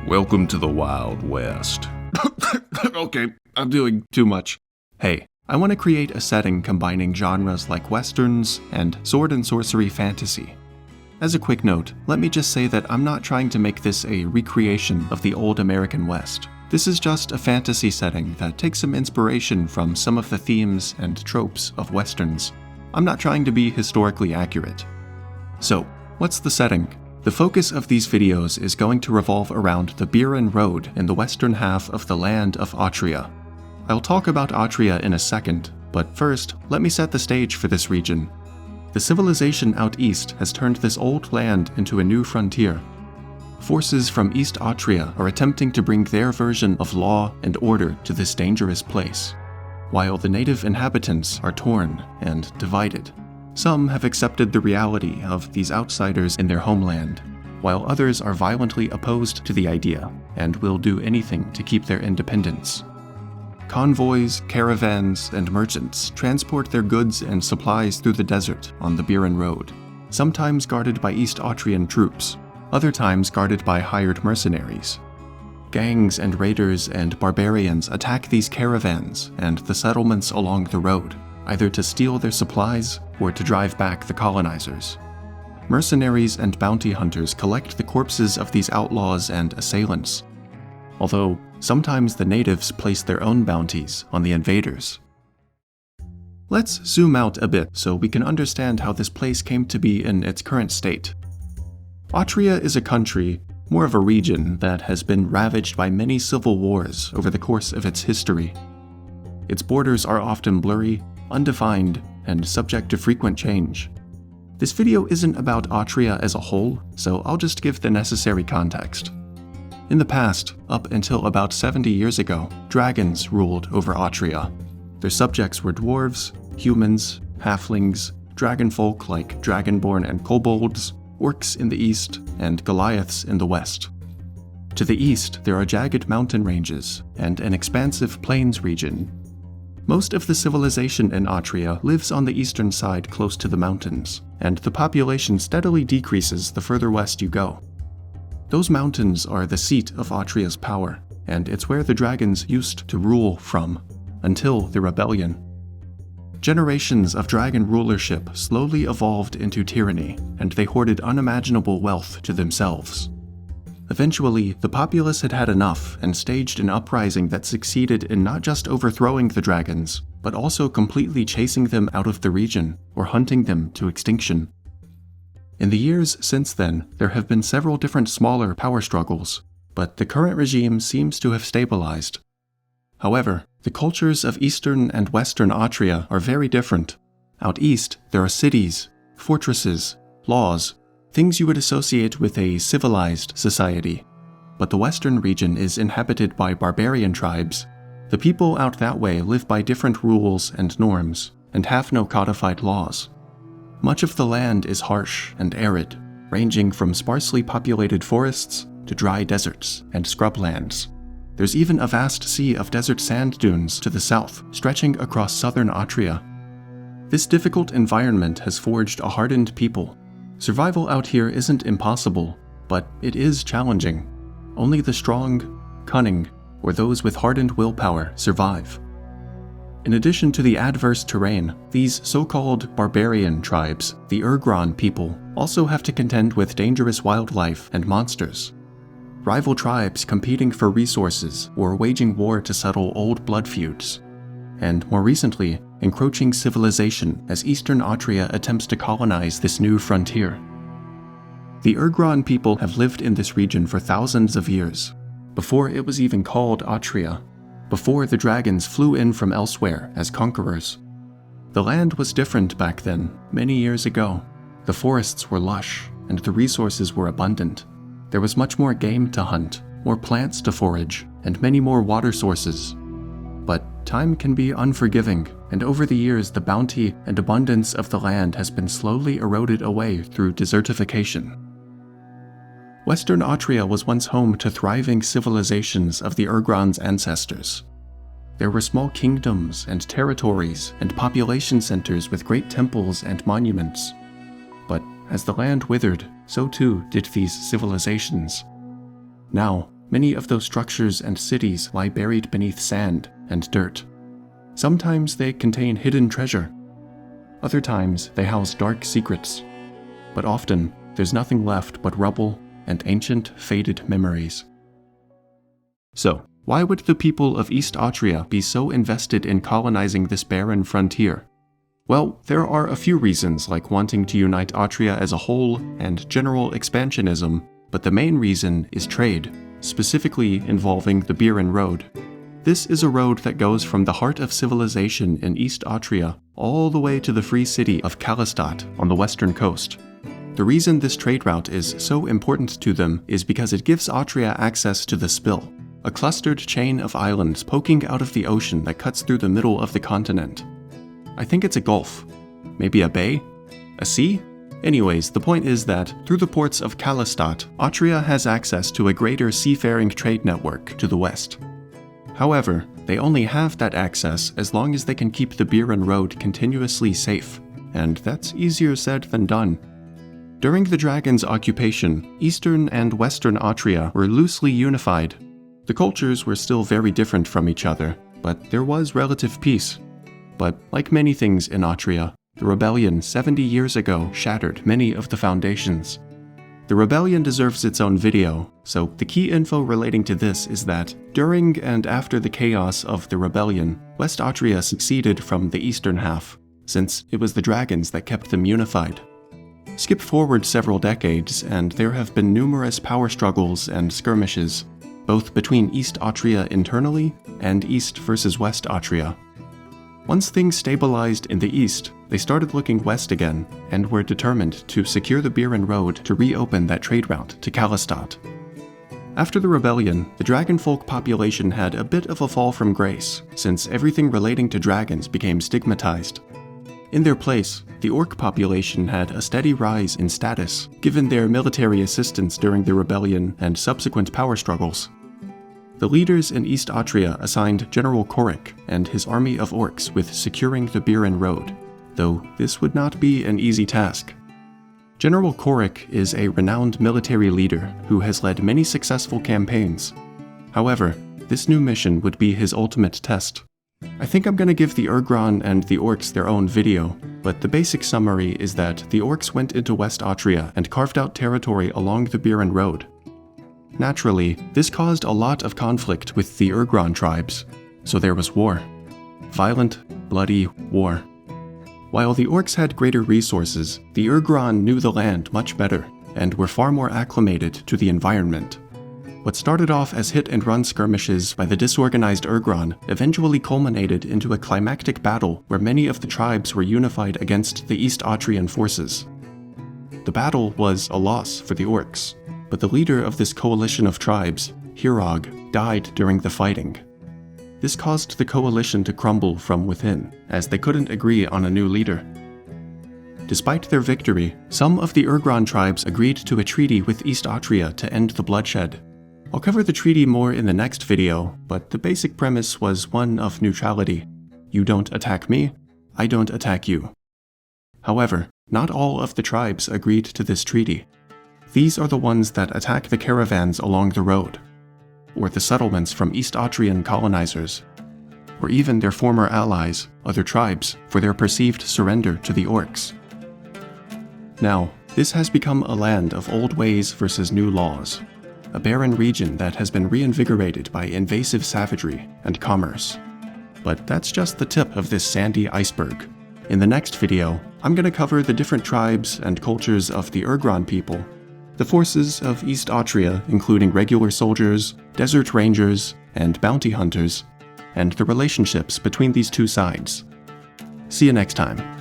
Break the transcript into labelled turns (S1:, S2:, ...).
S1: Welcome to the Wild West. Okay, I'm doing too much. Hey, I want to create a setting combining genres like westerns and sword-and-sorcery fantasy. As a quick note, let me just say that I'm not trying to make this a recreation of the old American West. This is just a fantasy setting that takes some inspiration from some of the themes and tropes of westerns. I'm not trying to be historically accurate. So, what's the setting? The focus of these videos is going to revolve around the Beerren Road in the western half of the land of Otria. I'll talk about Atria in a second, but first, let me set the stage for this region. The civilization out east has turned this old land into a new frontier. Forces from East Atria are attempting to bring their version of law and order to this dangerous place, while the native inhabitants are torn and divided. Some have accepted the reality of these outsiders in their homeland, while others are violently opposed to the idea and will do anything to keep their independence. Convoys, caravans, and merchants transport their goods and supplies through the desert on the Beerren Road, sometimes guarded by East Atrian troops, other times guarded by hired mercenaries. Gangs and raiders and barbarians attack these caravans and the settlements along the road, either to steal their supplies or to drive back the colonizers. Mercenaries and bounty hunters collect the corpses of these outlaws and assailants, although sometimes the natives place their own bounties on the invaders. Let's zoom out a bit so we can understand how this place came to be in its current state. Atria is a country, more of a region, that has been ravaged by many civil wars over the course of its history. Its borders are often blurry, undefined, and subject to frequent change. This video isn't about Atria as a whole, so I'll just give the necessary context. In the past, up until about 70 years ago, dragons ruled over Atria. Their subjects were dwarves, humans, halflings, dragonfolk like dragonborn and kobolds, orcs in the east, and Goliaths in the west. To the east, there are jagged mountain ranges and an expansive plains region. Most of the civilization in Atria lives on the eastern side close to the mountains, and the population steadily decreases the further west you go. Those mountains are the seat of Atria's power, and it's where the dragons used to rule from, until the rebellion. Generations of dragon rulership slowly evolved into tyranny, and they hoarded unimaginable wealth to themselves. Eventually, the populace had had enough and staged an uprising that succeeded in not just overthrowing the dragons, but also completely chasing them out of the region or hunting them to extinction. In the years since then, there have been several different smaller power struggles, but the current regime seems to have stabilized. However, the cultures of eastern and western Atria are very different. Out east, there are cities, fortresses, laws, things you would associate with a civilized society. But the western region is inhabited by barbarian tribes. The people out that way live by different rules and norms, and have no codified laws. Much of the land is harsh and arid, ranging from sparsely populated forests to dry deserts and scrublands. There's even a vast sea of desert sand dunes to the south, stretching across southern Atria. This difficult environment has forged a hardened people. Survival out here isn't impossible, but it is challenging. Only the strong, cunning, or those with hardened willpower survive. In addition to the adverse terrain, these so-called barbarian tribes, the Urgron people, also have to contend with dangerous wildlife and monsters. Rival tribes competing for resources or waging war to settle old blood feuds. And more recently, encroaching civilization as Eastern Atria attempts to colonize this new frontier. The Urgron people have lived in this region for thousands of years, before it was even called Atria, before the dragons flew in from elsewhere as conquerors. The land was different back then, many years ago. The forests were lush, and the resources were abundant. There was much more game to hunt, more plants to forage, and many more water sources. But time can be unforgiving, and over the years the bounty and abundance of the land has been slowly eroded away through desertification. Western Atria was once home to thriving civilizations of the Urgron's ancestors. There were small kingdoms and territories and population centers with great temples and monuments. But as the land withered, so too did these civilizations. Now, many of those structures and cities lie buried beneath sand and dirt. Sometimes they contain hidden treasure. Other times they house dark secrets. But often, there's nothing left but rubble and ancient, faded memories. So, why would the people of East Atria be so invested in colonizing this barren frontier? Well, there are a few reasons, like wanting to unite Atria as a whole and general expansionism, but the main reason is trade, specifically involving the Beerren Road. This is a road that goes from the heart of civilization in East Atria all the way to the free city of Kalistat on the western coast. The reason this trade route is so important to them is because it gives Atria access to the Spill, a clustered chain of islands poking out of the ocean that cuts through the middle of the continent. I think it's a gulf. Maybe a bay? A sea? Anyways, the point is that, through the ports of Kalistat, Atria has access to a greater seafaring trade network to the west. However, they only have that access as long as they can keep the Beerren Road continuously safe, and that's easier said than done. During the Dragon's occupation, Eastern and Western Atria were loosely unified. The cultures were still very different from each other, but there was relative peace. But like many things in Atria, the rebellion 70 years ago shattered many of the foundations. The rebellion deserves its own video, so the key info relating to this is that during and after the chaos of the rebellion, West Atria succeeded from the eastern half, since it was the dragons that kept them unified. Skip forward several decades, and there have been numerous power struggles and skirmishes, both between East Atria internally and East versus West Atria. Once things stabilized in the east, they started looking west again, and were determined to secure the Beerren Road to reopen that trade route to Kalistat. After the rebellion, the dragonfolk population had a bit of a fall from grace, since everything relating to dragons became stigmatized. In their place, the orc population had a steady rise in status, given their military assistance during the rebellion and subsequent power struggles. The leaders in East Atria assigned General Korik and his army of orcs with securing the Beerren Road, though this would not be an easy task. General Korik is a renowned military leader who has led many successful campaigns. However, this new mission would be his ultimate test. I think I'm going to give the Urgron and the orcs their own video, but the basic summary is that the orcs went into West Atria and carved out territory along the Beerren Road. Naturally, this caused a lot of conflict with the Urgron tribes, so there was war. Violent, bloody war. While the orcs had greater resources, the Urgron knew the land much better, and were far more acclimated to the environment. What started off as hit-and-run skirmishes by the disorganized Urgron eventually culminated into a climactic battle where many of the tribes were unified against the East Atrian forces. The battle was a loss for the orcs, but the leader of this coalition of tribes, Hirog, died during the fighting. This caused the coalition to crumble from within, as they couldn't agree on a new leader. Despite their victory, some of the Urgron tribes agreed to a treaty with East Atria to end the bloodshed. I'll cover the treaty more in the next video, but the basic premise was one of neutrality. You don't attack me, I don't attack you. However, not all of the tribes agreed to this treaty. These are the ones that attack the caravans along the road, or the settlements from East Atrian colonizers, or even their former allies, other tribes, for their perceived surrender to the orcs. Now, this has become a land of old ways versus new laws, a barren region that has been reinvigorated by invasive savagery and commerce. But that's just the tip of this sandy iceberg. In the next video, I'm going to cover the different tribes and cultures of the Urgron people, the forces of East Atria, including regular soldiers, desert rangers, and bounty hunters, and the relationships between these two sides. See you next time.